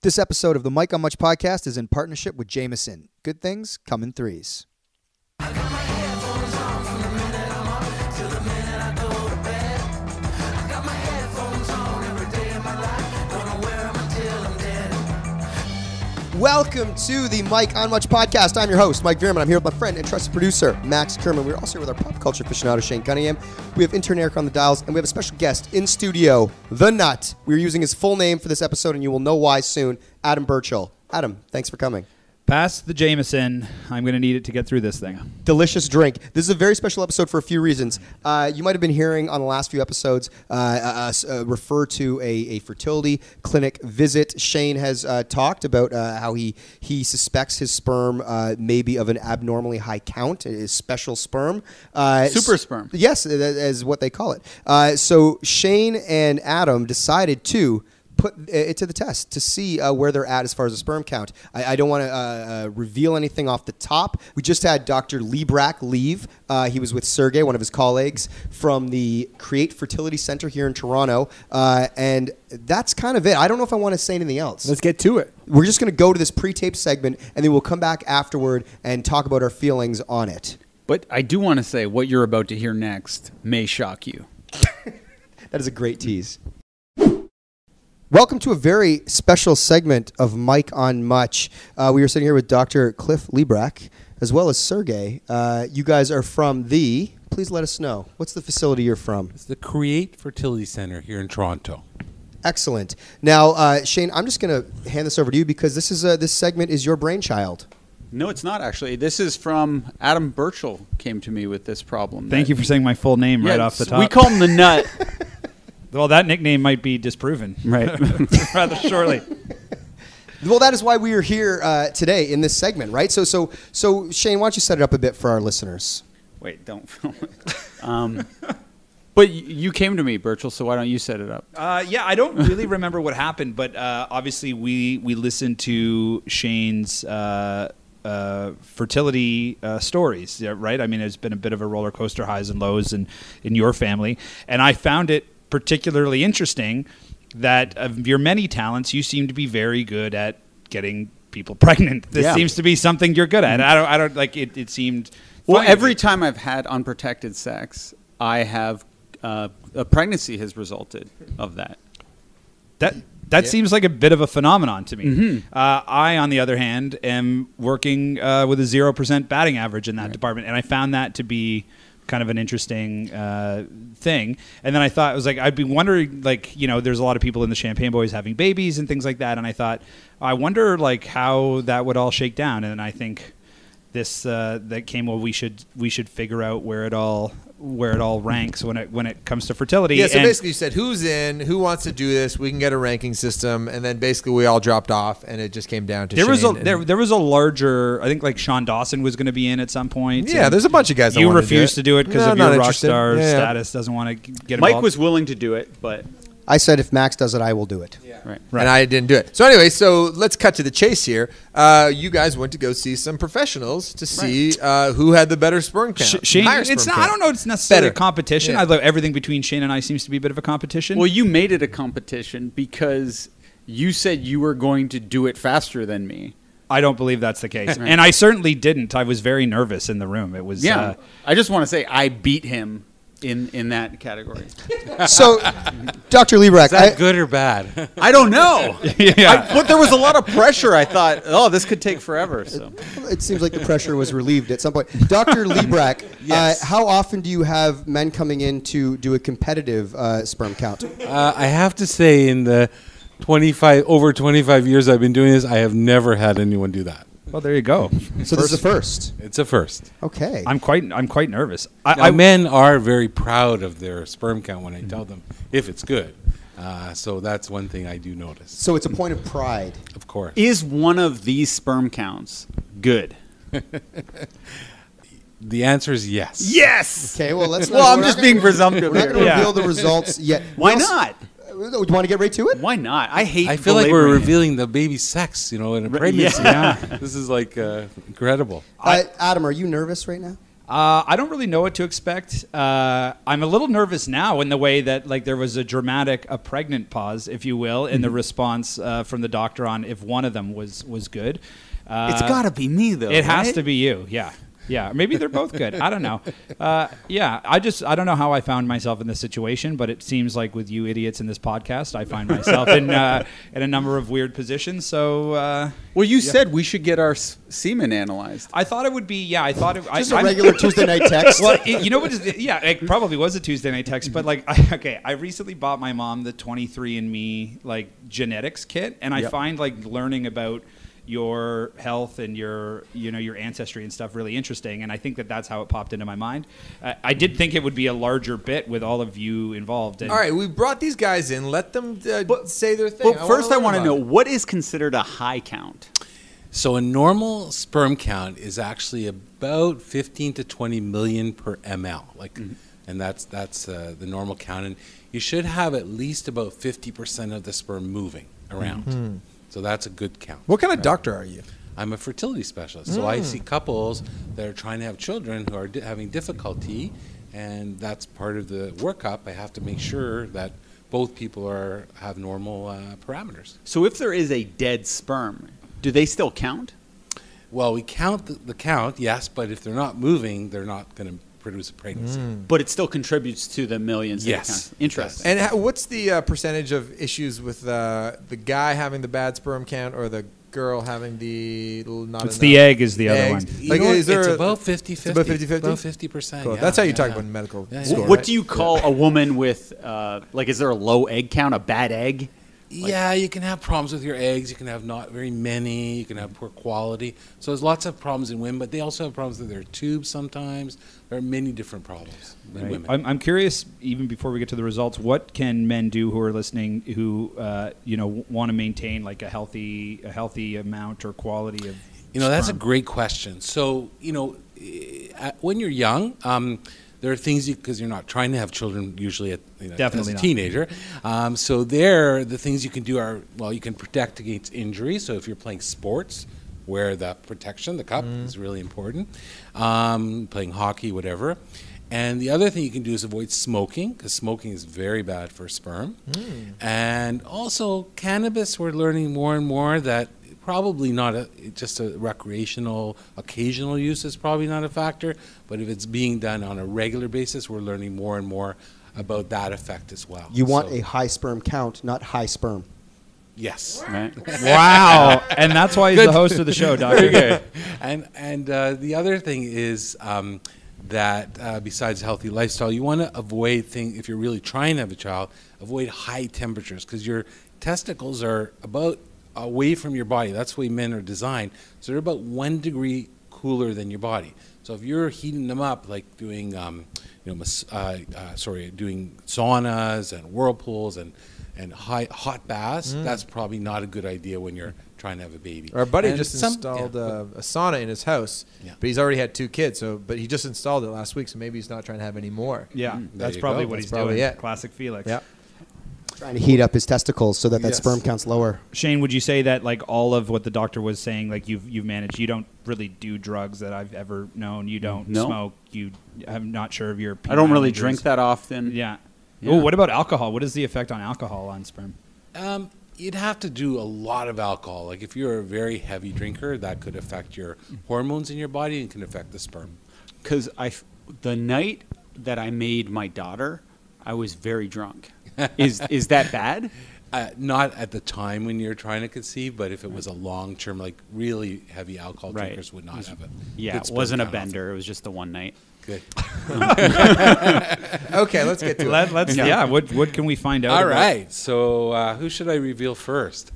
This episode of the Mike on Much podcast is in partnership with Jameson. Good things come in threes. Welcome to the Mike on Much podcast. I'm your host, Mike Veerman. I'm here with my friend and trusted producer, Max Kerman. We're also here with our pop culture aficionado, Shane Cunningham. We have intern Eric on the dials, and we have a special guest in studio, The Nut. We're using his full name for this episode, and you will know why soon, Adam Burchell. Adam, thanks for coming. Pass the Jameson. I'm going to need it to get through this thing. Delicious drink. This is a very special episode for a few reasons. You might have been hearing on the last few episodes us refer to a fertility clinic visit. Shane has talked about how he suspects his sperm may be of an abnormally high count, his special sperm. Super sperm. Yes, as what they call it. So Shane and Adam decided to put it to the test to see where they're at as far as the sperm count. I don't want to reveal anything off the top. We just had Dr. Librach leave. He was with Sergey, one of his colleagues, from the Create Fertility Center here in Toronto. And that's kind of it. I don't know if I want to say anything else. Let's get to it. We're just going to go to this pre-tape segment, and then we'll come back afterward and talk about our feelings on it. But I do want to say what you're about to hear next may shock you. That is a great tease. Welcome to a very special segment of Mike on Much. We are sitting here with Dr. Cliff Librach, as well as Sergey. You guys are from please let us know. What's the facility you're from? It's the Create Fertility Center here in Toronto. Excellent. Now, Shane, I'm just going to hand this over to you because this segment is your brainchild. No, it's not actually. This is from Adam Burchell came to me with this problem. Thank you for saying my full name right off the top. We call him the Nut. Well, that nickname might be disproven rather shortly. Well, that is why we are here today in this segment, right? So, Shane, why don't you set it up a bit for our listeners? Wait, don't film it. But you came to me, Burchell, so why don't you set it up? Yeah, I don't really remember what happened, but obviously we listened to Shane's fertility stories, right? I mean, it's been a bit of a roller coaster, highs and lows in your family, and I found it particularly interesting that of your many talents, you seem to be very good at getting people pregnant. This seems to be something you're good at. I don't like it. It seemed well. Every time I've had unprotected sex, I have a pregnancy has resulted of that. That seems like a bit of a phenomenon to me. Mm-hmm. I, on the other hand, am working with a 0% batting average in that department, and I found that to be kind of an interesting thing. And then I thought, I'd be wondering, there's a lot of people in the Champagne Boys having babies and things like that. And I thought, I wonder, how that would all shake down. And I think this that came, we should figure out where it all ranks when it comes to fertility. Yeah, so basically you said, who's in, who wants to do this, we can get a ranking system, and then basically we all dropped off, and it just came down to Shane. There was a larger, I think Sean Dawson was going to be in at some point. Yeah, there's a bunch of guys that you wanted refused to do it because of your rock star status, doesn't want to get involved. Mike was willing to do it, but I said if Max does it, I will do it. Yeah. Right. And I didn't do it. So anyway, let's cut to the chase here. You guys went to go see some professionals to see who had the better sperm count. Shane, I don't know. It's necessarily a competition. I love everything between Shane and I seems to be a bit of a competition. Well, you made it a competition because you said you were going to do it faster than me. I don't believe that's the case, and I certainly didn't. I was very nervous in the room. It was. Yeah. I just want to say I beat him in that category. So, Dr. Librach, is that good or bad? I don't know. But there was a lot of pressure. I thought, this could take forever. So it seems like the pressure was relieved at some point. Dr. Librach, how often do you have men coming in to do a competitive sperm count? I have to say, in the over 25 years I've been doing this, I have never had anyone do that. Well, there you go. So this is a first. It's a first. Okay. I'm quite nervous. Men are very proud of their sperm count when I tell them if it's good. So that's one thing I do notice. So it's a point of pride. Of course. Is one of these sperm counts good? The answer is yes. Yes. Okay. Well, let's. Well, I'm just being presumptive. We're not going to reveal the results yet. Why not? Do you want to get right to it? Why not? I feel like we're revealing the baby's sex, in a pregnancy. Yeah. This is incredible. Adam, are you nervous right now? I don't really know what to expect. I'm a little nervous now in the way that like there was a pregnant pause, if you will, in the response from the doctor on if one of them was good. It's got to be me, though. It has right? to be you, yeah. Yeah, maybe they're both good. I don't know. I don't know how I found myself in this situation, but it seems like with you idiots in this podcast, I find myself in a number of weird positions. So, well, you said we should get our semen analyzed. I thought it would be. Yeah, I thought it. Just a regular Tuesday night text. Well, you know what? It probably was a Tuesday night text, but like, I recently bought my mom the 23andMe like genetics kit, and I find like learning about your health and your ancestry and stuff really interesting, and I think that's how it popped into my mind. I did think it would be a larger bit with all of you involved. And all right, we brought these guys in. Let them say their thing. But first, I want to know what is considered a high count. So a normal sperm count is actually about 15 to 20 million per ml, and that's the normal count, and you should have at least about 50% of the sperm moving around. Mm-hmm. So that's a good count. What kind of doctor are you? I'm a fertility specialist. So I see couples that are trying to have children who are having difficulty, and that's part of the workup. I have to make sure that both people have normal parameters. So if there is a dead sperm, do they still count? Well, we count the count, yes, but if they're not moving, they're not going to produce a pregnancy. But it still contributes to the millions. Yes. Interesting. And what's the percentage of issues with the guy having the bad sperm count or the girl having the not It's the egg is the other one. Like, is there it's about 50-50. It's about 50-50? About 50%. Cool. Yeah, That's how you talk about medical score, What right? do you call a woman with, is there a low egg count, a bad egg? Yeah, you can have problems with your eggs. You can have not very many. You can have poor quality. So there's lots of problems in women, but they also have problems with their tubes sometimes. There are many different problems in women. I'm curious, even before we get to the results, what can men do who are listening who want to maintain like a healthy amount or quality of sperm? That's a great question. So, when you're young, there are things because you're not trying to have children usually as a teenager. So the things you can do are, you can protect against injury. So if you're playing sports, wear the protection, the cup is really important. Playing hockey, whatever. And the other thing you can do is avoid smoking, because smoking is very bad for sperm. And also cannabis, we're learning more and more that probably not just a recreational, occasional use is probably not a factor, but if it's being done on a regular basis, we're learning more and more about that effect as well. You want a high sperm count, not high sperm. Yes. Right. Wow. And that's why he's the host of the show, Doctor. Okay. And the other thing is that besides healthy lifestyle, you want to avoid if you're really trying to have a child, avoid high temperatures, because your testicles are about away from your body. That's the way men are designed. So they're about 1 degree cooler than your body. So if you're heating them up, like doing, doing saunas and whirlpools and hot baths, that's probably not a good idea when you're trying to have a baby. Our buddy just installed a sauna in his house, but he's already had 2 kids. But he just installed it last week, so maybe he's not trying to have any more. Yeah, that's probably what he's doing. Classic Felix. Yeah. Trying to heat up his testicles so that sperm count's lower. Shane, would you say that like all of what the doctor was saying, like you've managed? You don't really do drugs that I've ever known. You don't smoke. I'm not sure of your. I don't really drink that often. Yeah. Oh, what about alcohol? What is the effect on alcohol on sperm? You'd have to do a lot of alcohol. Like if you're a very heavy drinker, that could affect your hormones in your body and can affect the sperm. Because the night that I made my daughter, I was very drunk. Is that bad? Not at the time when you're trying to conceive, but if it was a long-term, like really heavy alcohol drinkers would not have it. Yeah, it wasn't a bender. It was just the one night. Good. Okay, let's get to it. What can we find out? All right. So who should I reveal first?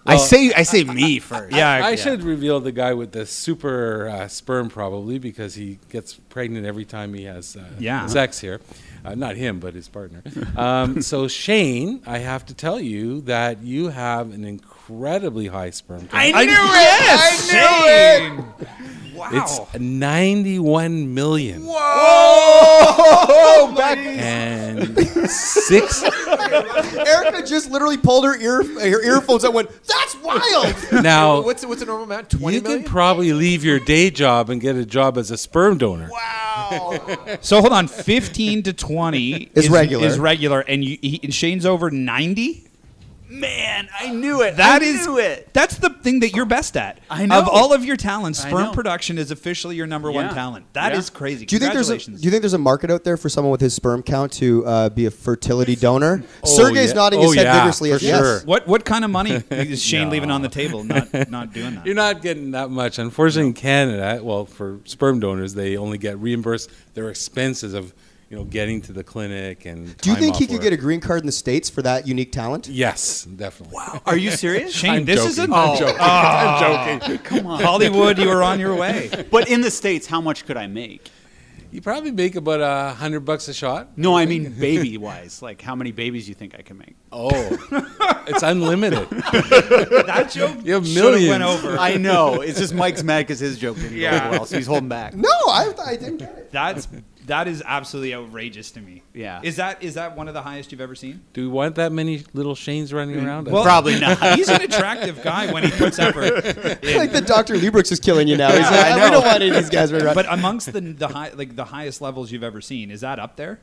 I say me first. I should reveal the guy with the super sperm probably, because he gets pregnant every time he has sex here. Not him, but his partner. So Shane, I have to tell you that you have an incredibly high sperm count. I knew it! Wow. It's 91 million. Whoa! Back And 6. Erica just literally pulled her earphones and went, "That's wild." Now, what's a normal amount? 20 you million? can probably leave your day job and get a job as a sperm donor. Wow. So hold on, 15 to 20 Is regular. Is regular, and and Shane's over 90. Man, I knew it. That I is knew it. That's the thing that you're best at. I know. Of all of your talents, I sperm know. production is officially your number one Yeah. talent. That Yeah. is crazy. Do you think there's a market out there for someone with his sperm count to be a fertility donor? Oh, Sergey's yeah. nodding his Oh, head yeah, vigorously. for As yes. sure. What kind of money is Shane leaving on the table? Not doing that. You're not getting that much. Unfortunately, in Canada, well, for sperm donors, they only get reimbursed their expenses of getting to the clinic and. Do you time think he off could work. get a green card in the States for that unique talent? Yes, definitely. Wow. Are you serious? Shane, I'm this joking. isn't I'm joking. I'm joking. Come on. Hollywood. You were on your way. But in the States, how much could I make? You probably make about $100 a shot. No, I mean baby-wise. Like, how many babies do you think I can make? Oh, it's unlimited. That joke You have should've millions. went over. I know. It's just Mike's mad because his joke didn't go over well, so he's holding back. No, I didn't get it. That is absolutely outrageous to me. Yeah. Is that one of the highest you've ever seen? Do we want that many little Shanes running around? Well, Probably not. He's an attractive guy when he puts effort. Like the Dr. Librach is killing you now. He's like, I we know. don't want any of these guys running around. But amongst the highest levels you've ever seen, is that up there?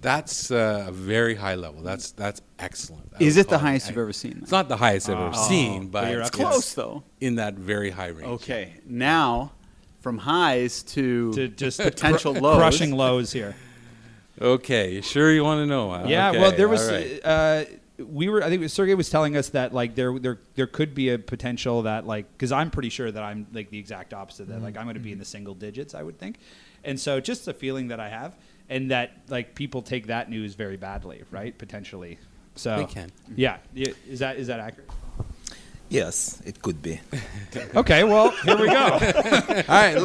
That's a very high level. That's excellent. Is would it the call highest you've ever seen? It's not the highest I've ever seen, but you're it's up there. Close, though. in that very high range. Okay. Now, from highs to just potential lows. crushing lows here. Okay, you sure you want to know? Huh? Yeah, Okay, well, there was all right. I think Sergey was telling us that like there could be a potential that like because I'm pretty sure that I'm like the exact opposite that like I'm going to be in the single digits I would think, and so just a feeling that I have and that like people take that news very badly, right? Potentially, so They can. Yeah, is that accurate? Yes, it could be. Okay, well here we go. All right.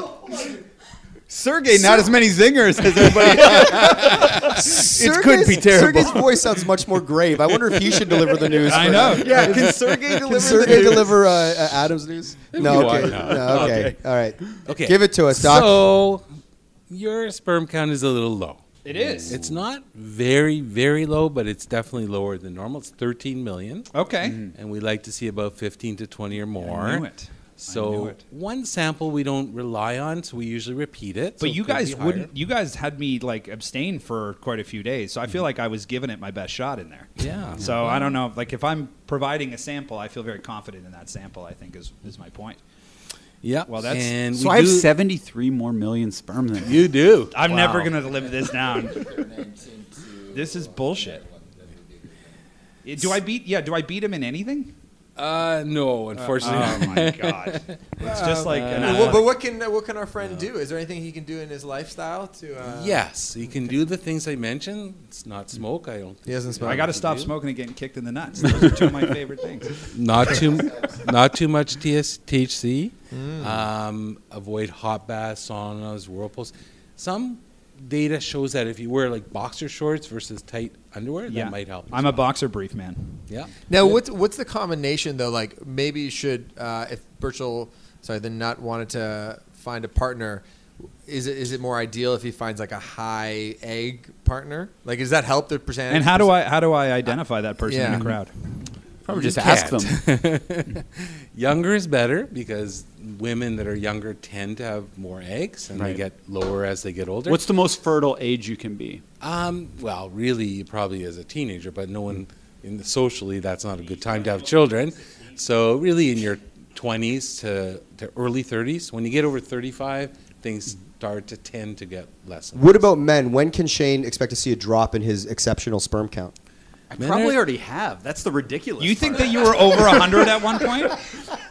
Sergey, not as many zingers as everybody else. It could be terrible. Sergey's voice sounds much more grave. I wonder if he should deliver the news. I for know. that. Yeah, can Sergey deliver Can Sergey the news? deliver Adam's news? No, you okay. want, No, okay. All right. Okay. Give it to us, Doc. So your sperm count is a little low. It is. It's not very, very low, but it's definitely lower than normal. It's 13 million. Okay. And we like to see about 15 to 20 or more. I knew it. So one sample we don't rely on, so we usually repeat it. so But it you could guys be higher. wouldn't. You guys had me like abstain for quite a few days, so I feel like I was giving it my best shot in there. Yeah. So I don't know. Like if I'm providing a sample, I feel very confident in that sample. I think is my point. Yeah. Well, that's- and So we I have do- 73 more million sperm than you. You do. I'm never gonna live this down. This is bullshit. Do I beat him in anything? No, unfortunately. Oh my god! It's just like an But what can our friend do? Is there anything he can do in his lifestyle to? Yes, you can do the things I mentioned. It's not smoke. I don't. He doesn't smoke. I got to stop smoking and getting kicked in the nuts. Those are two of my favorite things. Not too much THC. Avoid hot baths, saunas, whirlpools. Some data shows that if you wear like boxer shorts versus tight underwear, that might help. I'm a boxer brief man. Yeah. Now, what's the combination though? Like maybe you should, if Birchall, then not wanted to find a partner, is it more ideal if he finds like a high egg partner? Like, does that help the percentage? And how do I identify that person in Yeah. the crowd? Probably You just ask can't. them. Younger is better because women that are younger tend to have more eggs and they Right. get lower as they get older. What's the most fertile age you can be? Well, really, probably as a teenager, but no one socially that's not a good time to have children. So really, in your 20s to early 30s, when you get over 35, things start to tend to get less. What about men? When can Shane expect to see a drop in his exceptional sperm count? I Men probably are- already have. That's the ridiculous You think part. that you were over 100 at one point?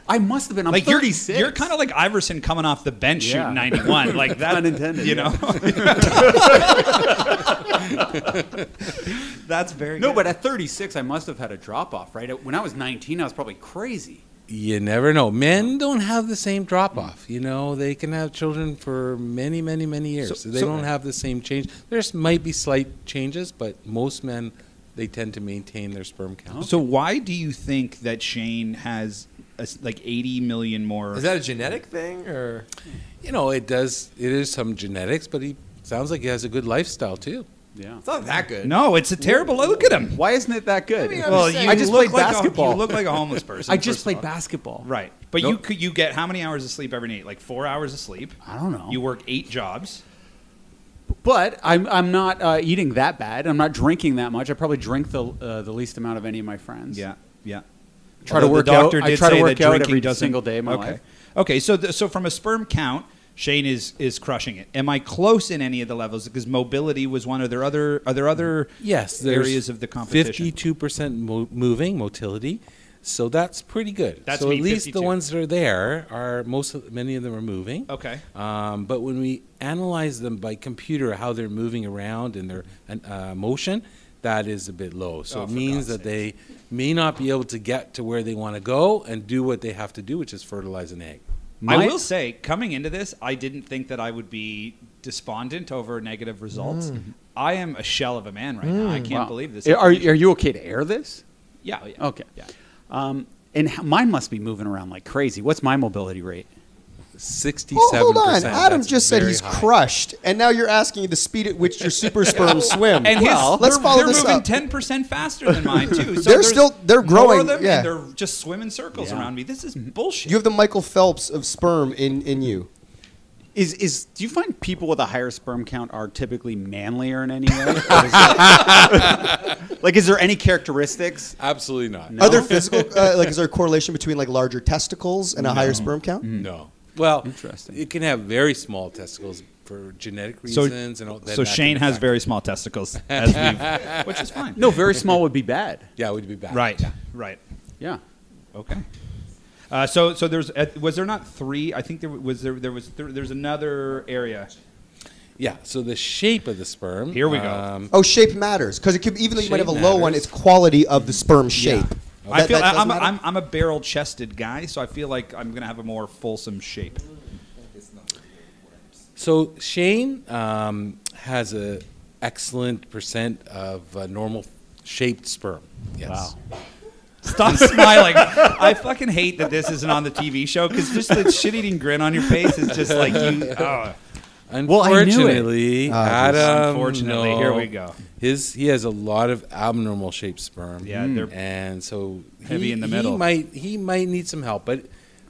I must have been. I'm Like 36. You're kind of like Iverson coming off the bench Yeah. shooting 91. Like that, Unintended, you yeah. know. That's very No, good. but at 36, I must have had a drop off, right? When I was 19, I was probably crazy. You never know. Men don't have the same drop off. You know, they can have children for many, many, many years. So- they so- don't have the same change. There's might be slight changes, but most men they tend to maintain their sperm count. So why do you think that Shane has like 80 million more. Is that a genetic thing or? It does. It is some genetics, but he sounds like he has a good lifestyle too. Yeah. It's not that good. No, it's a terrible. Look at him. Why isn't it that good? I mean, Well, saying- you I just look played like basketball. You look like a homeless person. I just first of played all. basketball. Right, but Nope. you get how many hours of sleep every night? Like 4 hours of sleep. I don't know. You work 8 jobs. But I'm not eating that bad. I'm not drinking that much. I probably drink the least amount of any of my friends. Yeah. Try to Although work the doctor out. I did try to say work that out drinking every doesn't- single day of my life. Okay. So from a sperm count, Shane is crushing it. Am I close in any of the levels? Because mobility was one. Are there other Yes, there's areas of the competition? 52% moving motility, so that's pretty good. That's so me, at least 52. the ones that are there are many of them are moving. Okay. But when we analyze them by computer, how they're moving around and their motion, that is a bit low. So Oh, it for means God's that they may not be able to get to where they want to go and do what they have to do, which is fertilize an egg. I will say, coming into this, I didn't think that I would be despondent over negative results. I am a shell of a man right now. I can't believe this. Are you okay to air this? Yeah. Okay. Yeah. Mine must be moving around like crazy. What's my mobility rate? 67%. Hold on. Adam that's just said very he's high. crushed, and now you're asking the speed at which your super sperm swim. And let's follow they're this moving up. 10% faster than mine too. So They're there's still- they're more growing, of them, yeah. and they're just swimming circles around me. This is bullshit. You have the Michael Phelps of sperm in you. Do you find people with a higher sperm count are typically manlier in any way? Or is it- is there any characteristics? Absolutely not. Are there physical is there a correlation between like larger testicles and a higher sperm count? No. Well, Interesting. it can have very small testicles for genetic reasons. And all that. So Shane has very small testicles, which is fine. No, very small would be bad. Yeah, it would be bad. Right. Yeah. Okay. So there's was there not 3? I think there's another area. Yeah. So the shape of the sperm. Here we go. Oh, shape matters because it could, even though you might have a Shape low one, matters. it's quality of the sperm shape. I feel that does matter? I'm a barrel-chested guy, so I feel like I'm gonna have a more fulsome shape. So Shane has a excellent percent of normal shaped sperm. Yes. Wow. Stop smiling. I fucking hate that this isn't on the TV show because just the shit-eating grin on your face is just like you. Oh. Well, I knew it. Unfortunately, Adam. Unfortunately, no. here we go. He has a lot of abnormal shaped sperm. Yeah, they're and so heavy in the middle. He might need some help. But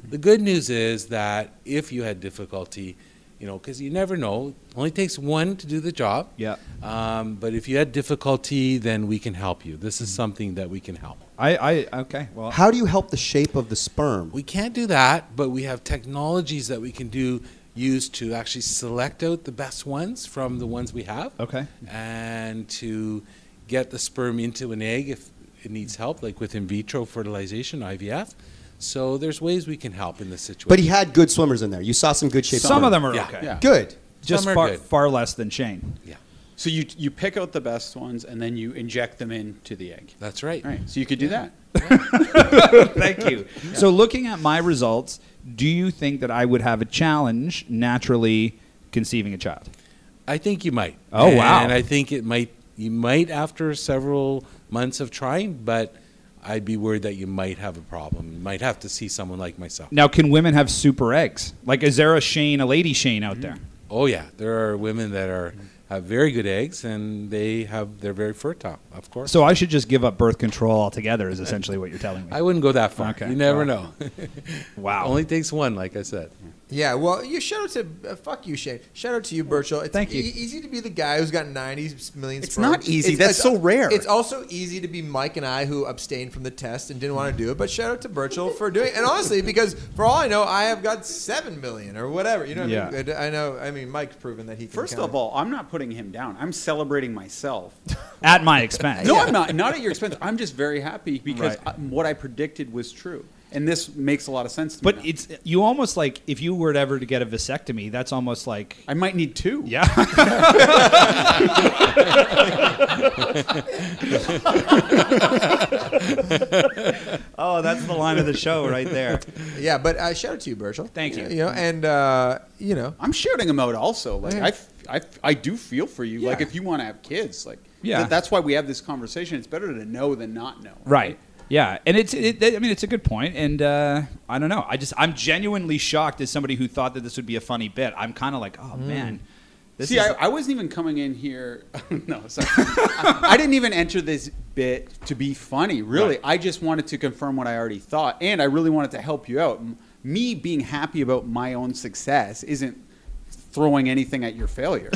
the good news is that if you had difficulty, because you never know, it only takes one to do the job. Yeah. But if you had difficulty, then we can help you. This is something that we can help. Okay. Well, How do you help the shape of the sperm? We can't do that, but we have technologies that we can use to actually select out the best ones from the ones we have. Okay. And to get the sperm into an egg if it needs help, like with in vitro fertilization, IVF. So there's ways we can help in this situation. But he had good swimmers in there. You saw some good shape. some of them are Yeah. okay. Yeah. Good. Just Some are good. far less than Shane. Yeah, So you pick out the best ones and then you inject them into the egg. that's right. Right. So you could do that. Thank you. So looking at my results, do you think that I would have a challenge naturally conceiving a child? I think you might. Oh, wow. And I think you might after several months of trying, but I'd be worried that you might have a problem. You might have to see someone like myself. Now, can women have super eggs? Like, is there a lady Shane out there? Oh yeah, there are women that have very good eggs, and they're very fertile, of course. So I should just give up birth control altogether is essentially what you're telling me. I wouldn't go that far. Okay. You never Well. know. Wow. Only takes one, like I said. Yeah, well, you shout out to fuck you, Shane. Shout out to you, Birchall. It's Thank you. easy to be the guy who's got 90 million It's sperm. not easy. That's so rare. It's also easy to be Mike and I who abstained from the test and didn't want to do it. But shout out to Birchall for doing it. And honestly, because for all I know, I have got 7 million or whatever. You know what I mean? I know. I mean, Mike's proven that he can First count. of all, I'm not putting him down. I'm celebrating myself. At my expense. No, I'm not. Not at your expense. I'm just very happy because Right. what I predicted was true. And this makes a lot of sense to me. But now. it's you almost like if you were ever to get a vasectomy, that's almost like I might need 2. yeah. Oh, that's the line of the show right there. Yeah, but shout out to you, Birchall. Thank you. You know, and you know, I'm shouting him out also. Like Yeah. I do feel for you. Yeah. Like if you want to have kids, like Yeah. that's why we have this conversation. It's better to know than not know. Right. Yeah, and I mean, it's a good point, and I don't know. I'm genuinely shocked as somebody who thought that this would be a funny bit. I'm kind of like, oh man. See, I wasn't even coming in here. No, sorry. I didn't even enter this bit to be funny. Really, I just wanted to confirm what I already thought, and I really wanted to help you out. Me being happy about my own success isn't throwing anything at your failure.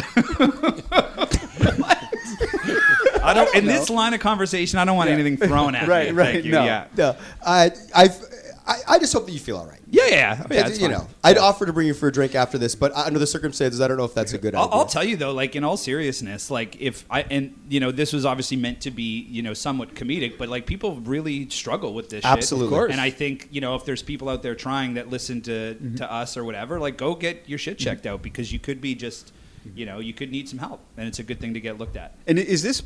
I don't. In this line of conversation, I don't want anything thrown at me. Right. Thank you. No. Yeah. No, I just hope that you feel all right. Yeah. I mean, that's You fine. know, I'd offer to bring you for a drink after this, but under the circumstances, I don't know if that's a good idea. I'll tell you though, like in all seriousness, like this was obviously meant to be, somewhat comedic, but like people really struggle with this Absolutely. shit. Of course. And I think, if there's people out there trying that listen to us or whatever, like go get your shit checked out because you could be just, you could need some help, and it's a good thing to get looked at. And is this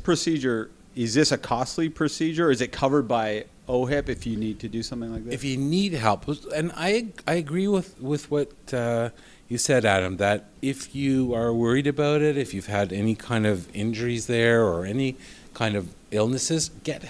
a costly procedure? Or is it covered by OHIP if you need to do something like this? If you need help, and I agree with what you said, Adam, that if you are worried about it, if you've had any kind of injuries there or any kind of illnesses, get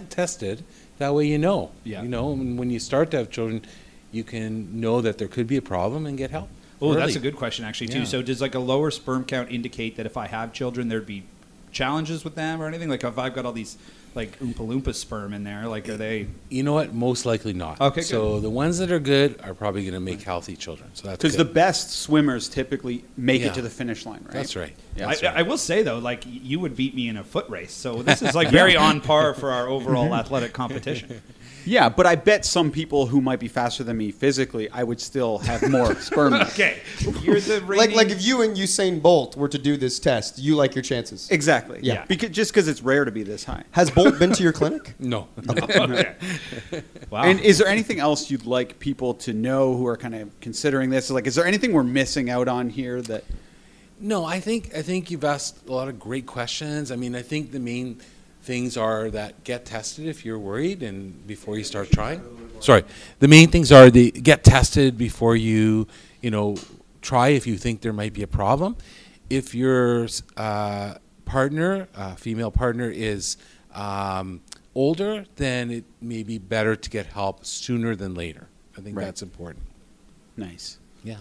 tested. That way you know. Yeah. And when you start to have children, you can know that there could be a problem and get help. Oh, early. that's a good question actually too. Yeah. So does like a lower sperm count indicate that if I have children, there'd be challenges with them or anything? Like if I've got all these like Oompa Loompa sperm in there, like are they? You know what? Most likely not. Okay, so the ones that are good are probably going to make healthy children. So that's Because good. the best swimmers typically make Yeah. it to the finish line, right? That's right. Yeah. I will say though, like you would beat me in a foot race, so this is like very on par for our overall athletic competition. Yeah, but I bet some people who might be faster than me physically, I would still have more sperm. Okay, you're the reigning... like if you and Usain Bolt were to do this test, you like your chances. Exactly. Yeah. Just because it's rare to be this high. Has Bolt been to your clinic? No. Okay. Wow. And is there anything else you'd like people to know who are kind of considering this? Like, is there anything we're missing out on here that? No, I think you've asked a lot of great questions. I mean, I think the main things are that get tested if you're worried and before you start trying. Sorry. The main things are the get tested before you, try if you think there might be a problem. If your partner, female partner, is older, then it may be better to get help sooner than later. I think that's important. Nice. Yeah.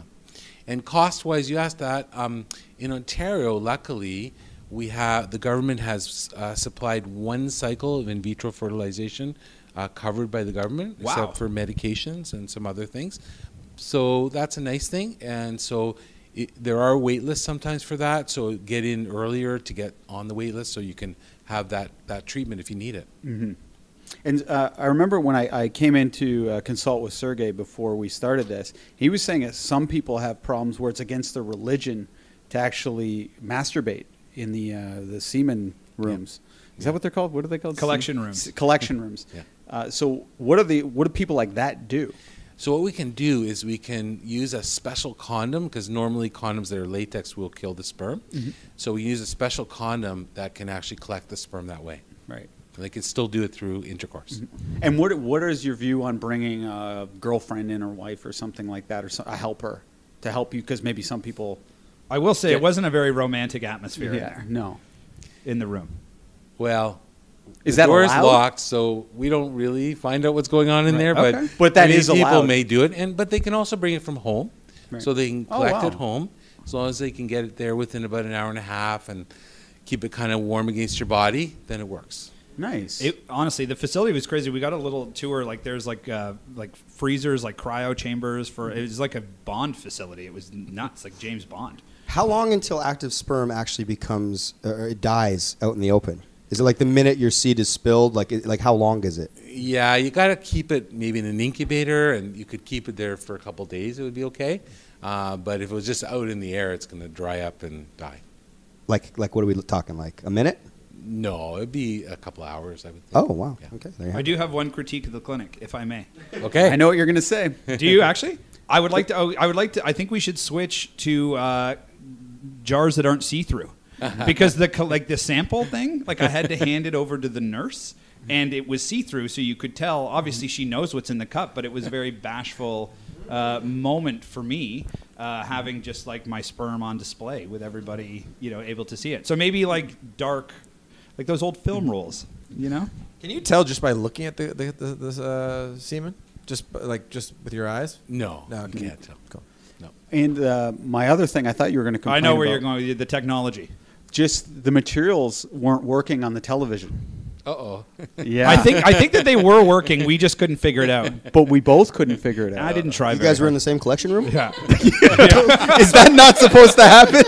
And cost-wise, you asked that. In Ontario, luckily, the government has supplied one cycle of in vitro fertilization covered by the government, except for medications and some other things. So that's a nice thing. And so there are wait lists sometimes for that. So get in earlier to get on the wait list so you can have that treatment if you need it. Mm-hmm. And I remember when I came in to consult with Sergey before we started this, he was saying that some people have problems where it's against their religion to actually masturbate in the semen rooms. Is that what they're called? What are they called? Collection rooms. Collection rooms. Yeah. So what do people like that do? So what we can do is we can use a special condom, because normally condoms that are latex will kill the sperm. Mm-hmm. So we use a special condom that can actually collect the sperm that way. Right. They can still do it through intercourse. Mm-hmm. And what is your view on bringing a girlfriend in or wife or something like that, or a helper to help you? Because maybe some people... I will say it wasn't a very romantic atmosphere in there. No. In the room. Well... Is the that door is allowed? locked, so we don't really find out what's going on in there. Okay. But But that many is people allowed. may do it, but they can also bring it from home, Right. so they can collect wow. it home as long as they can get it there within about an hour and a half and keep it kind of warm against your body. Then it works. Nice. Honestly, the facility was crazy. We got a little tour. Like there's like freezers, like cryo chambers for. It was like a Bond facility. It was nuts, like James Bond. How long until active sperm actually becomes or it dies out in the open? Is it like the minute your seed is spilled? Like how long is it? Yeah, you got to keep it maybe in an incubator, and you could keep it there for a couple of days. It would be okay. But if it was just out in the air, it's going to dry up and die. Like what are we talking? Like a minute? No, it'd be a couple of hours, I would think. Oh wow. Yeah. Okay. There you I have do have one critique of the clinic, if I may. Okay. I know what you're going to say. Do you actually? I would like to. I would like to. I think we should switch to jars that aren't see-through, because the sample thing. Like I had to hand it over to the nurse, and it was see-through, so you could tell. Obviously, she knows what's in the cup, but it was a very bashful moment for me, having just like my sperm on display with everybody, able to see it. So maybe like dark, like those old film rolls. you know. Can you tell just by looking at the semen? Just with your eyes? No, No, you can't tell. Cool. No. And my other thing, I thought you were going to complain I know where about you're going with the technology. just the materials weren't working on the television. Uh-oh. Yeah. I think that they were working. We just couldn't figure it out. but we both couldn't figure it out. I didn't try. You guys were in the same collection room? Yeah. Is that not supposed to happen?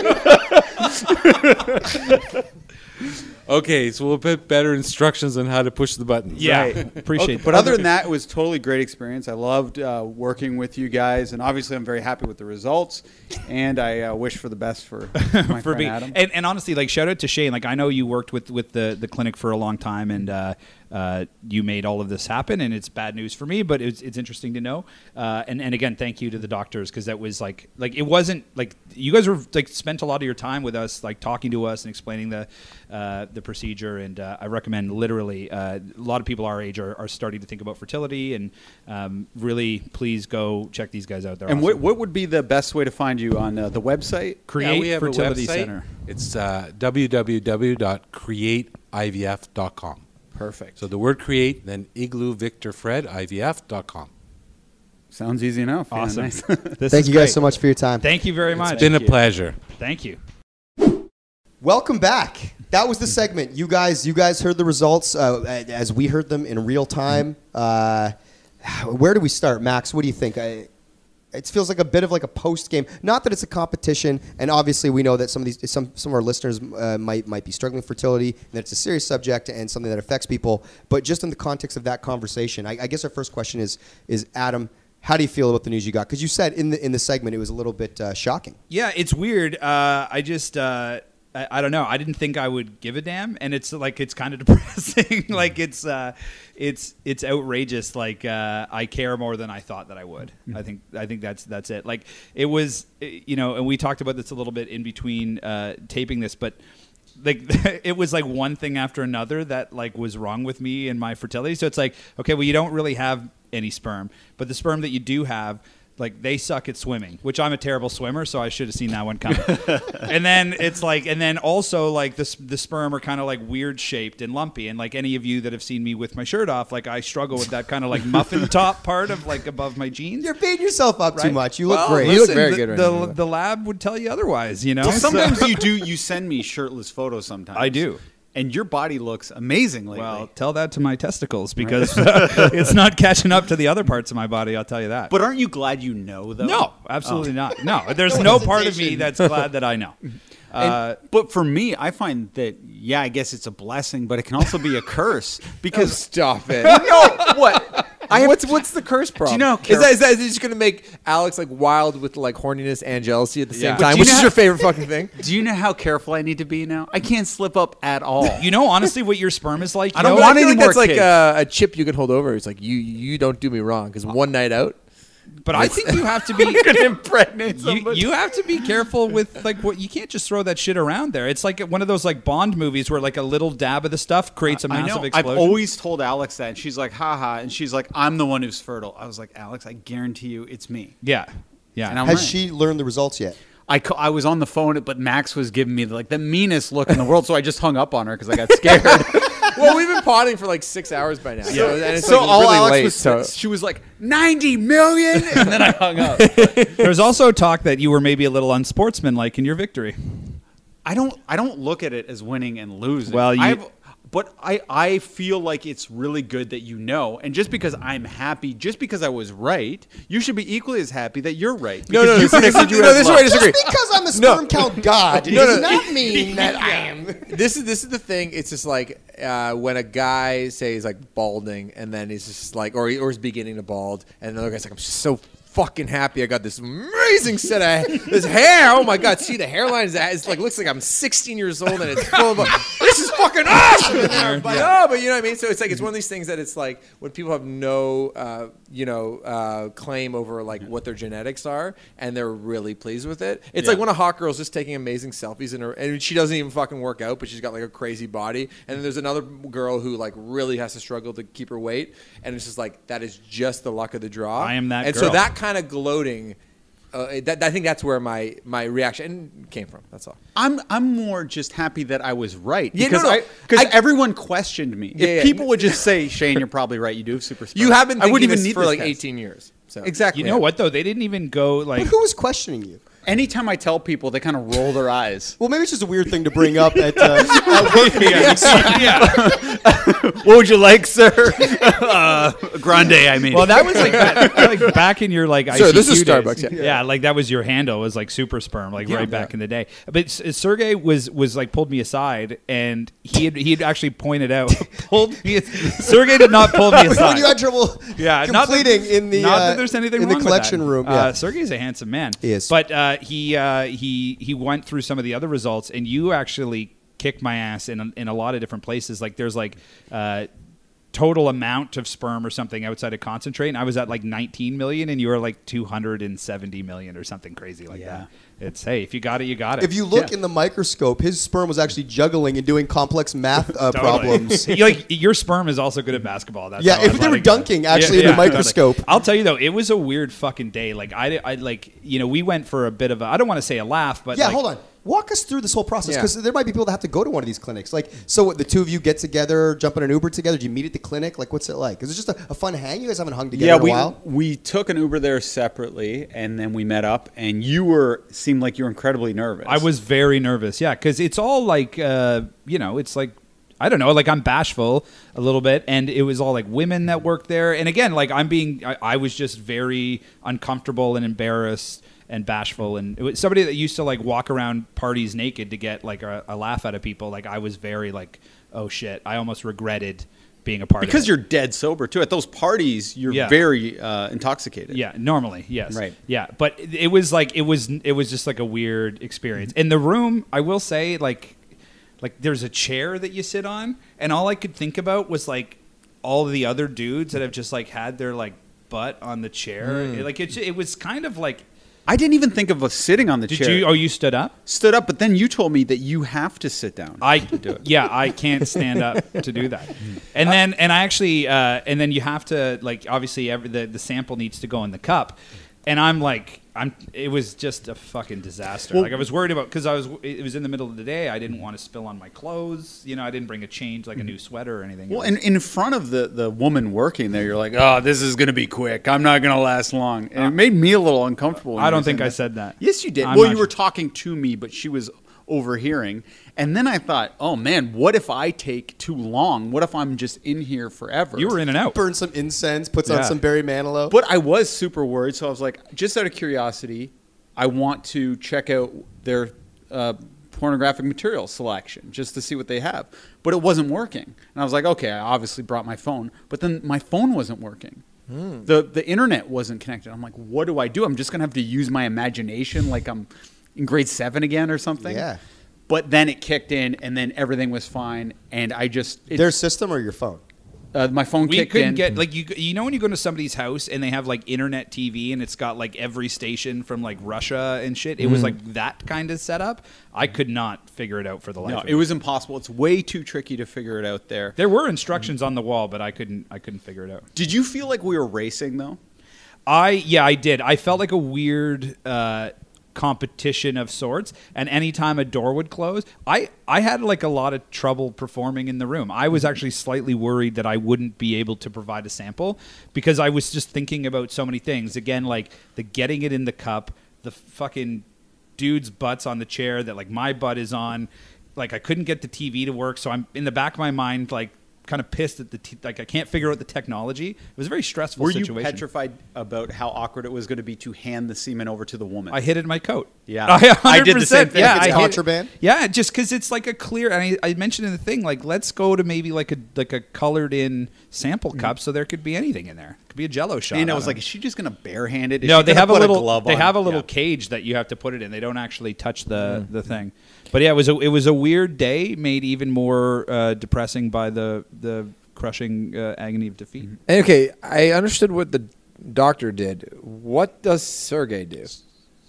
Okay, so we'll put better instructions on how to push the buttons. Yeah. Right. Appreciate that. But other than that, it was totally great experience. I loved working with you guys, and obviously I'm very happy with the results, and I wish for the best for my for friend me. Adam. And honestly, like shout out to Shane. Like I know you worked with the clinic for a long time, and you made all of this happen. And it's bad news for me, but it's interesting to know. And again, thank you to the doctors, because that was like it wasn't like you guys were like spent a lot of your time with us, like talking to us and explaining the procedure. And I recommend literally a lot of people our age are starting to think about fertility, and really please go check these guys out. They're And awesome. what would be the best way to find you on the website? Create we have Fertility a website. Center. It's www.createivf.com. Perfect. So the word create, then Igloo Victor Fred, IVF.com. Sounds easy enough. Yeah, Awesome. nice. This Thank is you guys great. so much for your time. Thank you very much. It's been a pleasure. Thank you. Welcome back. That was the segment. You guys heard the results as we heard them in real time. Where do we start, Max? What do you think? It feels like a bit of like a post game. Not that it's a competition, and obviously we know that some of our listeners might be struggling with fertility, and that it's a serious subject and something that affects people. But just in the context of that conversation, I guess our first question is Adam, how do you feel about the news you got? Because you said in the segment it was a little bit shocking. Yeah, it's weird. I don't know. I didn't think I would give a damn, and it's like it's kind of depressing. Like it's outrageous. Like I care more than I thought that I would. I think that's it. Like it was, and we talked about this a little bit in between taping this, but like it was like one thing after another that like was wrong with me and my fertility. So it's like, okay, well, you don't really have any sperm, but the sperm that you do have, like they suck at swimming, which I'm a terrible swimmer, so I should have seen that one coming. And then it's like, and then also like the sperm are kind of like weird shaped and lumpy. And like any of you that have seen me with my shirt off, like I struggle with that kind of like muffin top part of like above my jeans. You're beating yourself up too much. You look great. You look very good right now. The lab would tell you otherwise, Well, sometimes you send me shirtless photos sometimes. I do. And your body looks amazing lately. Well, tell that to my testicles, because it's not catching up to the other parts of my body, I'll tell you that. But aren't you glad you know, though? No, absolutely not. No, there's no part of me that's glad that I know. But for me, I find that, yeah, I guess it's a blessing, but it can also be a curse. Because Stop it. no, what? What's the curse problem? Do you know how is that just going to make Alex like wild with like horniness and jealousy at the same Yeah. time? But Which you is know your favorite fucking thing? Do you know how careful I need to be now? I can't slip up at all. You know, honestly, what your sperm is like? I don't you know, want I feel any like that's more like kids. a chip you can hold over. It's like you don't do me wrong because one night out. but I think you have to be. impregnate You have to be careful with like what you can't just throw that shit around there. It's like one of those like Bond movies where like a little dab of the stuff creates a I massive know. explosion. I've always told Alex that, and she's like, haha, and she's like, I'm the one who's fertile. I was like, Alex, I guarantee you it's me. Yeah, yeah. And I'm Has right. she learned the results yet? I was on the phone, but Max was giving me like the meanest look in the world, so I just hung up on her because I got scared. Well, we've been potting for like 6 hours by now. So, and it's So like all really Alex late. was, So she was like 90 million, and then I hung up. There's also talk that you were maybe a little unsportsmanlike in your victory. I don't look at it as winning and losing. Well, but I feel like it's really good that you know, and just because I'm happy, just because I was right, you should be equally as happy that you're right. no, because you predicted you no, had this is luck. where I disagree. Just because I'm a sperm count god does not mean that I am. This is the thing. It's just like when a guy say he's like balding, and then he's just like, or he's beginning to bald, and another guy's like, I'm just so fucking happy I got this amazing set of this hair. Oh my god, see the hairline is it's like looks like I'm 16 years old and it's full of this is fucking awesome. And then but you know what I mean. So it's like it's one of these things that it's like when people have no claim over like what their genetics are and they're really pleased with it. It's like when a hot girl's just taking amazing selfies and she doesn't even fucking work out, but she's got like a crazy body. And then there's another girl who like really has to struggle to keep her weight, and it's just like that is just the luck of the draw. I am that and girl. so that kind of gloating I think that's where my reaction came from. That's all. I'm more just happy that I was right. Yeah, Because everyone questioned me. Yeah, If people would just say, Shane, you're probably right. You do have super sperm. You have been I wouldn't thinking even this need for this like test. 18 years. So. Exactly. You know what though? They didn't even go like. But who was questioning you? Anytime I tell people, they kind of roll their eyes. Well, maybe it's just a weird thing to bring up at work meetings. What would you like, sir? Grande, I mean. Well, that was like back in your like. Sir, this is ICQ days. Starbucks, yeah. Yeah, like that was your handle. Was like super sperm, like right back in the day. But Sergey was like pulled me aside, and he had actually pointed out Sergey did not pull me aside. When you had trouble completing in the not that there's anything in wrong the collection with that. room. Yeah. Sergey's a handsome man. He is. But he went through some of the other results, and you actually kicked my ass in a lot of different places. Like there's like total amount of sperm or something outside of concentrate, and I was at like 19 million, and you were like 270 million or something crazy like that. It's hey, if you got it, you got it. If you look in the microscope, his sperm was actually juggling and doing complex math problems. Like your sperm is also good at basketball. That's Yeah, if they were dunking actually in the microscope. Totally. I'll tell you though, it was a weird fucking day. Like I like we went for a bit of a I don't want to say a laugh, but hold on. Walk us through this whole process because there might be people that have to go to one of these clinics. Like, so what, the two of you get together, jump in an Uber together. Do you meet at the clinic? Like, what's it like? Is it just a fun hang? You guys haven't hung together in a while? We took an Uber there separately, and then we met up, and you seemed like you were incredibly nervous. I was very nervous, yeah, because it's all like, it's like, I don't know, like I'm bashful a little bit, and it was all like women that worked there. And again, like I was just very uncomfortable and embarrassed and bashful, and it was somebody that used to like walk around parties naked to get like a laugh out of people. Like I was very like, oh shit, I almost regretted being a part of it. Because you're dead sober too. At those parties, you're very intoxicated. Yeah, normally, yes. Right. Yeah, but it was like it was just like a weird experience. In the room, I will say like there's a chair that you sit on, and all I could think about was like all the other dudes that have just like had their like butt on the chair. Like it was kind of like I didn't even think of sitting on the chair. Did you? Oh, you stood up? Stood up, but then you told me that you have to sit down. To do it. Yeah, I can't stand up to do that. And then you have to like obviously the sample needs to go in the cup, and I'm like it was just a fucking disaster. Like I was worried about because it was in the middle of the day. I didn't want to spill on my clothes. I didn't bring a change like a new sweater or anything. Well, and in front of the woman working there, you're like, oh, this is going to be quick. I'm not going to last long. And it made me a little uncomfortable. I don't think I said that. Yes, you did. You were talking to me, but she was overhearing. And then I thought, oh man, what if I take too long? What if I'm just in here forever? You were in and out. Burn some incense, puts on some Barry Manilow. But I was super worried, so I was like, just out of curiosity, I want to check out their pornographic material selection just to see what they have. But it wasn't working. And I was like, okay, I obviously brought my phone, but then my phone wasn't working. The internet wasn't connected. I'm like, what do I do? I'm just going to have to use my imagination like I'm in grade 7 again or something. Yeah. But then it kicked in, and then everything was fine. And I just their system or your phone? My phone kicked in. We couldn't get like when you go to somebody's house and they have like internet TV and it's got like every station from like Russia and shit. It was like that kind of setup. I could not figure it out for the life. No, of it was impossible. It's way too tricky to figure it out there. There were instructions on the wall, but I couldn't figure it out. Did you feel like we were racing though? I did. I felt like a weird competition of sorts, and anytime a door would close, I had like a lot of trouble performing in the room. I was actually slightly worried that I wouldn't be able to provide a sample because I was just thinking about so many things. Again, like the getting it in the cup, the fucking dude's butts on the chair that like my butt is on. Like I couldn't get the TV to work, so I'm in the back of my mind like kind of pissed at I can't figure out the technology. It was a very stressful situation. Were you petrified about how awkward it was going to be to hand the semen over to the woman? I hid it in my coat. Yeah. I did the same thing. Yeah, it's contraband? Yeah, just because it's like a clear, and I mentioned in the thing, like let's go to maybe like a colored in sample cup so there could be anything in there. It could be a Jello shot. And I was like, is she just going to barehand it? No, they have a little cage that you have to put it in. They don't actually touch the thing. But yeah, it was a weird day, made even more depressing by the crushing agony of defeat. Okay, I understood what the doctor did. What does Sergey do?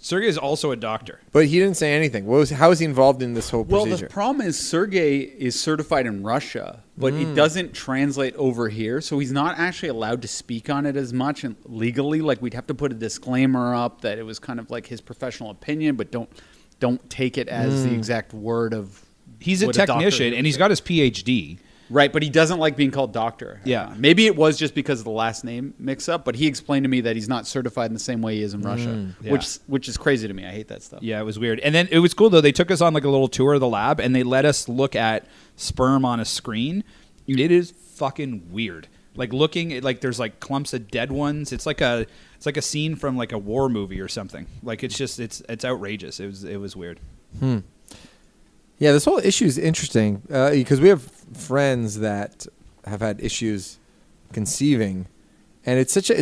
Sergey is also a doctor. But he didn't say anything. How was he involved in this whole Well, procedure? the problem is Sergey is certified in Russia, but it doesn't translate over here, so he's not actually allowed to speak on it as much and legally. Like, we'd have to put a disclaimer up that it was kind of like his professional opinion, but don't take it as the exact word of. He's a technician, and he's got his PhD. Right, but he doesn't like being called doctor. Yeah. Maybe it was just because of the last name mix-up, but he explained to me that he's not certified in the same way he is in Russia, Yeah. which is crazy to me. I hate that stuff. Yeah, it was weird. And then it was cool, though. They took us on like a little tour of the lab, and they let us look at sperm on a screen. It is fucking weird. Like looking at, like, there's like clumps of dead ones. It's like a scene from like a war movie or something. Like, it's just it's outrageous. It was weird. Yeah, this whole issue is interesting because we have friends that have had issues conceiving, and it's such a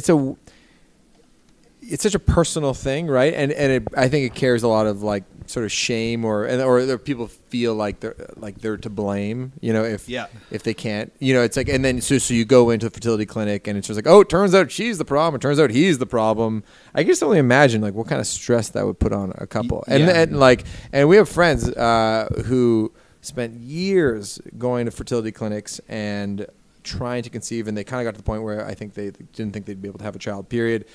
personal thing, right? And I think it carries a lot of like sort of shame or people feel like they're to blame, if they can't, it's like, and then so you go into the fertility clinic and it's just like, oh, it turns out she's the problem, it turns out he's the problem. I can just only imagine like what kind of stress that would put on a couple. And we have friends who spent years going to fertility clinics and trying to conceive, and they kind of got to the point where I think they didn't think they'd be able to have a child, period.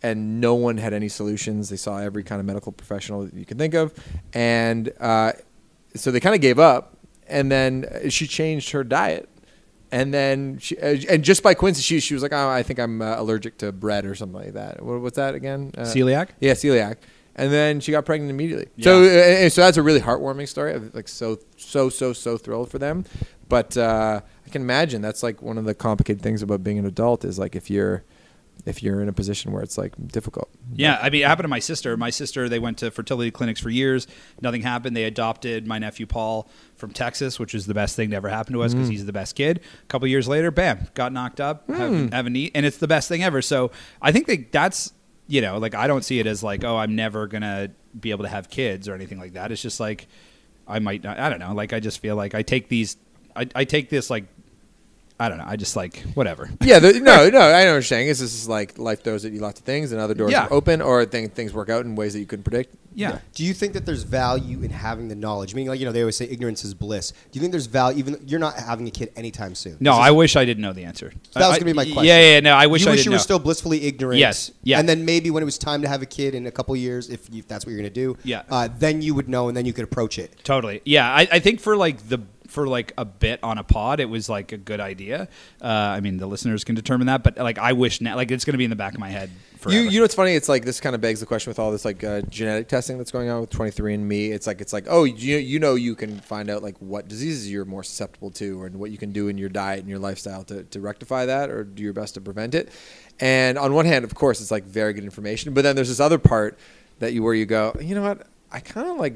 And no one had any solutions. They saw every kind of medical professional that you can think of. And so they kind of gave up. And then she changed her diet. And then and just by coincidence, she was like, oh, I think I'm allergic to bread or something like that. What's that again? Celiac? Yeah, celiac. And then she got pregnant immediately. Yeah. So that's a really heartwarming story. I'm like so thrilled for them. But I can imagine that's like one of the complicated things about being an adult is like if you're in a position where it's like difficult. Yeah, I mean, it happened to my sister. My sister, they went to fertility clinics for years. Nothing happened. They adopted my nephew Paul from Texas, which is the best thing to ever happen to us because he's the best kid. A couple years later, bam, got knocked up, have a knee, and it's the best thing ever. So I think that's, like I don't see it as like, oh, I'm never going to be able to have kids or anything like that. It's just like I might not, I don't know. Like I just feel like I take this like, I don't know. I just like whatever. Yeah, no, I know what you're saying. This is like life throws at you lots of things, and other doors are open, or things work out in ways that you couldn't predict. Yeah. Do you think that there's value in having the knowledge? Meaning, like, they always say ignorance is bliss. Do you think there's value, even you're not having a kid anytime soon? No, I wish I didn't know the answer. That was going to be my question. Yeah. No, I wish I didn't you know. were still blissfully ignorant. Yes. Yeah. And then maybe when it was time to have a kid in a couple years, if that's what you're going to do, then you would know, and then you could approach it. Totally. Yeah. I think for a bit on a pod, it was like a good idea. I mean, the listeners can determine that, but like I wish now, like it's going to be in the back of my head forever. You know what's funny? It's like this kind of begs the question with all this like genetic testing that's going on with 23andMe. It's like oh, you can find out like what diseases you're more susceptible to, and what you can do in your diet and your lifestyle to rectify that, or do your best to prevent it. And on one hand, of course, it's like very good information, but then there's this other part where you go, you know what? I kind of like.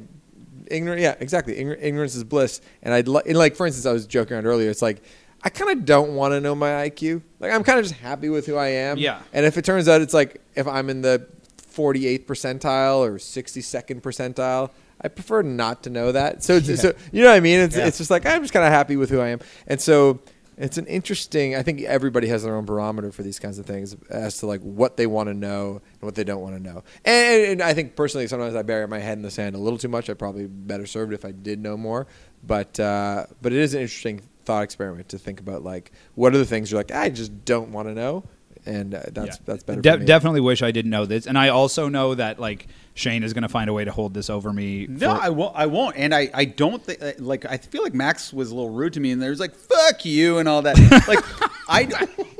Ignorant, yeah, exactly. Ignorance is bliss, and like for instance, I was joking around earlier. It's like I kind of don't want to know my IQ. Like I'm kind of just happy with who I am. Yeah. And if it turns out it's like if I'm in the 48th percentile or 62nd percentile, I prefer not to know that. So you know what I mean? It's just like I'm just kind of happy with who I am, and so. It's an interesting. I think everybody has their own barometer for these kinds of things as to like what they want to know and what they don't want to know. And I think personally, sometimes I bury my head in the sand a little too much. I'd probably better served if I did know more. But it is an interesting thought experiment to think about like what are the things you're like I just don't want to know, and that's better. For me. Definitely wish I didn't know this, and I also know that like Shane is going to find a way to hold this over me. No, I won't. And I don't think like I feel like Max was a little rude to me, and there's like fuck you and all that. Like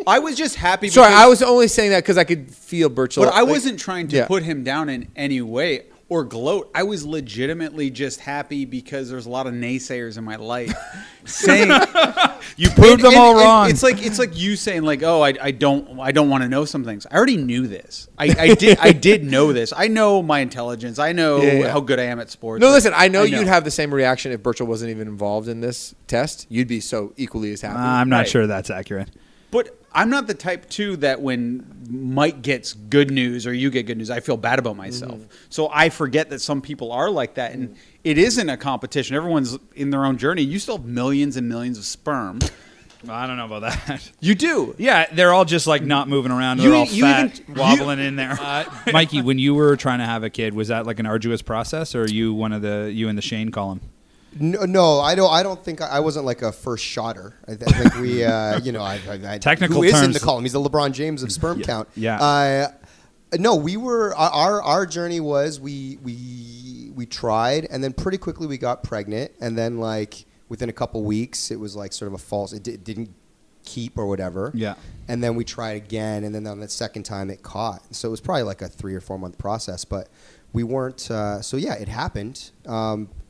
I was just happy. Sorry, I was only saying that because I could feel Birchall. But I wasn't trying to put him down in any way or gloat. I was legitimately just happy because there's a lot of naysayers in my life saying you proved them all wrong. It's like you saying like, oh, I don't want to know some things. I already knew this. I did know this. I know my intelligence. I know how good I am at sports. No, listen, I know you'd have the same reaction if Birchall wasn't even involved in this test. You'd be so equally as happy. I'm not sure that's accurate. But I'm not the type, too, that when Mike gets good news or you get good news, I feel bad about myself. So I forget that some people are like that. And it isn't a competition. Everyone's in their own journey. You still have millions and millions of sperm. I don't know about that. You do. Yeah, they're all just like not moving around. They're all fat, wobbling in there. Mikey, when you were trying to have a kid, was that like an arduous process, or you in the Shane column? No, I don't think I wasn't like a first shotter. I think we, Technical who is in terms. the column? He's the LeBron James of sperm count. Yeah. No, we were our journey was we tried, and then pretty quickly we got pregnant, and then like within a couple weeks it was like sort of a false. It didn't keep or whatever. Yeah. And then we tried again, and then on the second time it caught. So it was probably like a 3 or 4 month process, but we weren't. So yeah, it happened.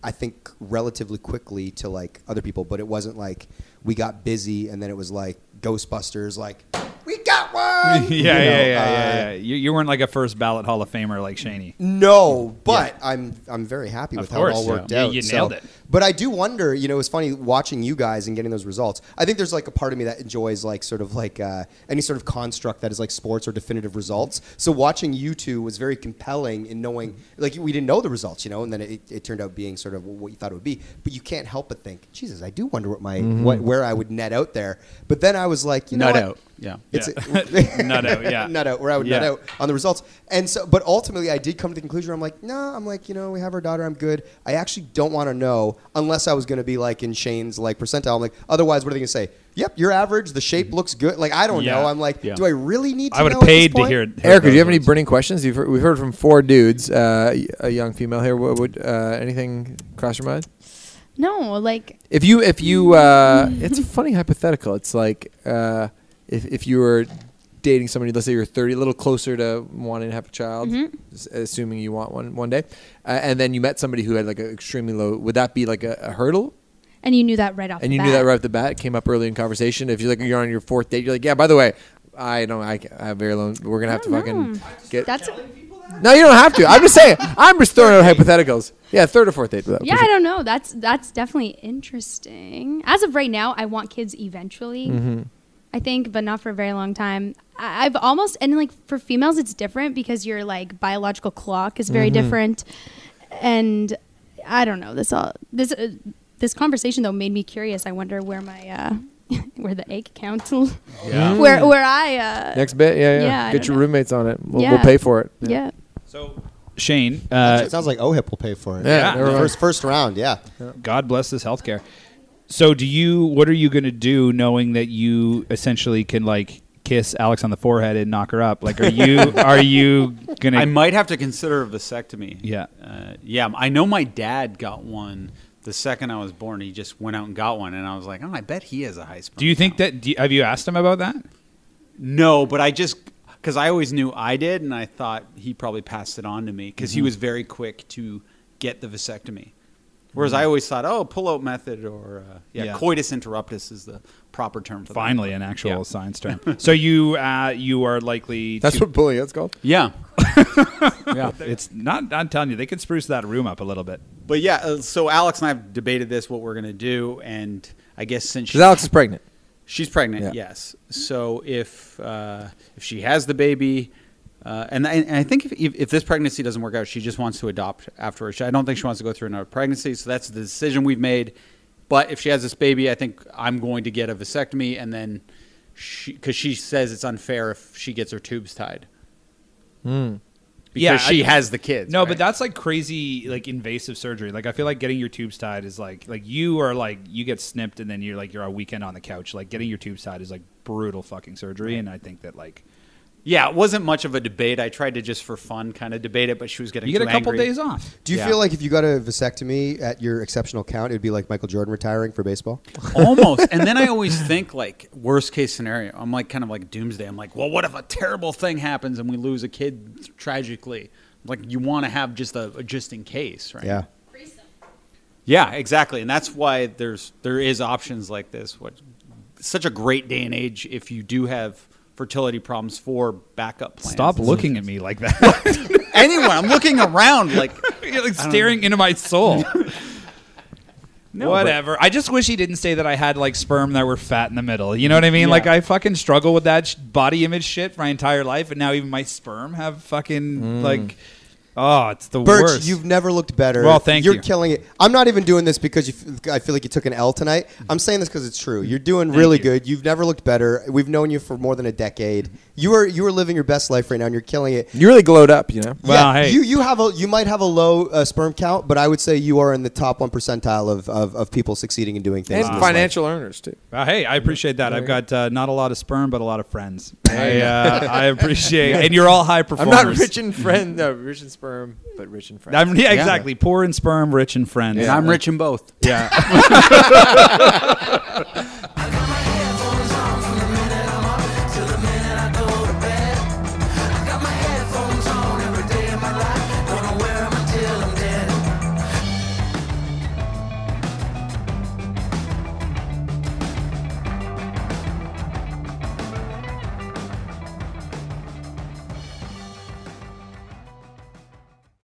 I think relatively quickly to like other people, but it wasn't like we got busy and then it was like Ghostbusters, like we got one. Yeah. You weren't like a first ballot Hall of Famer like Shaney. No, but I'm very happy with how it all worked out. You nailed it. But I do wonder, it's funny watching you guys and getting those results. I think there's like a part of me that enjoys like sort of like any sort of construct that is like sports or definitive results. So watching you two was very compelling in knowing, like we didn't know the results, and then it turned out being sort of what you thought it would be. But you can't help but think, Jesus, I do wonder what my where I would net out there. But then I was like, nut out. Yeah. It's nut out, yeah. Nut out, where I would nut out on the results. And so, but ultimately I did come to the conclusion, I'm like, we have our daughter, I'm good. I actually don't want to know unless I was going to be like in Shane's like percentile. I'm like, otherwise, what are they going to say? Yep, you're average. The shape looks good. Like, I don't know. I'm like, do I really need to know? I would have paid to hear it. Erica, do you have any burning questions? We've heard from 4 dudes, a young female here. What would anything cross your mind? No, like if you it's a funny hypothetical. It's like if you were dating somebody, let's say you're 30, a little closer to wanting to have a child, assuming you want one day, and then you met somebody who had like an extremely low. Would that be like a hurdle? And you knew that right off the bat. And you knew that right off the bat. It came up early in conversation. If you're on your 4th date, you're like, yeah, by the way, I have very low. We're gonna have to fucking get. No, you don't have to. I'm just saying. I'm just throwing out hypotheticals. Yeah, 3rd or 4th date. Yeah, I don't know. That's definitely interesting. As of right now, I want kids eventually. I think, but not for a very long time. I've almost, and like for females, it's different because your like biological clock is very different. And I don't know. This conversation though made me curious. I wonder where my where the egg count where I next bit get your roommates on it. We'll pay for it. Yeah. So Shane, it sounds like OHIP will pay for it. First round. Yeah. God bless this healthcare. So what are you going to do knowing that you essentially can like kiss Alex on the forehead and knock her up? Like, are you going to? I might have to consider a vasectomy. Yeah. I know my dad got one the second I was born. He just went out and got one, and I was like, I bet he has a high sperm. Do you think that? Have you asked him about that? No, but because I always knew I did, and I thought he probably passed it on to me because he was very quick to get the vasectomy. Whereas I always thought, pull-out method or coitus interruptus is the proper term for that. Finally, an actual science term. So you are likely. That's what pulling out's called. Yeah. It's not. I'm telling you, they could spruce that room up a little bit. But so Alex and I have debated this, what we're going to do, and I guess since Alex is pregnant. She's pregnant, yes. So if she has the baby. And I think if this pregnancy doesn't work out, she just wants to adopt afterwards. I don't think she wants to go through another pregnancy, so that's the decision we've made. But if she has this baby, I think I'm going to get a vasectomy, and then because she says it's unfair if she gets her tubes tied. Because she has the kids. No, right? but that's like crazy, like invasive surgery. Like I feel like getting your tubes tied is like you are like you get snipped and then you're a weekend on the couch. Like getting your tubes tied is like brutal fucking surgery, and I think that like. Yeah, it wasn't much of a debate. I tried to just for fun kind of debate it, but she was getting You get too a couple angry. days off. Do you feel like if you got a vasectomy at your exceptional count, it would be like Michael Jordan retiring for baseball? Almost. And then I always think like worst case scenario. I'm like kind of like doomsday. I'm like, well, what if a terrible thing happens and we lose a kid tragically? Like you want to have just in case, right? Yeah. Yeah, exactly. And that's why there is options like this. Such a great day and age if you do have fertility problems for backup plans. Stop looking at me like that. Anyone, I'm looking around like you're like staring into my soul. No, whatever. I just wish he didn't say that I had like sperm that were fat in the middle. You know what I mean? Yeah. Like I fucking struggle with that body image shit my entire life, and now even my sperm have fucking like. Oh, it's the Birch, worst. you've never looked better. Well, thank you. You're killing it. I'm not even doing this because I feel like you took an L tonight. I'm saying this because it's true. You're doing really good. You've never looked better. We've known you for more than a decade. You are living your best life right now, and you're killing it. You really glowed up, you know. Well, hey. You might have a low sperm count, but I would say you are in the top 1 percentile of people succeeding and doing things. And financial earners too. Hey, I appreciate that. I've got not a lot of sperm, but a lot of friends. I appreciate, and you're all high performers. I'm not rich in rich in sperm, but rich in friends. Exactly. Poor in sperm, rich in friends. And I'm rich in both. Yeah.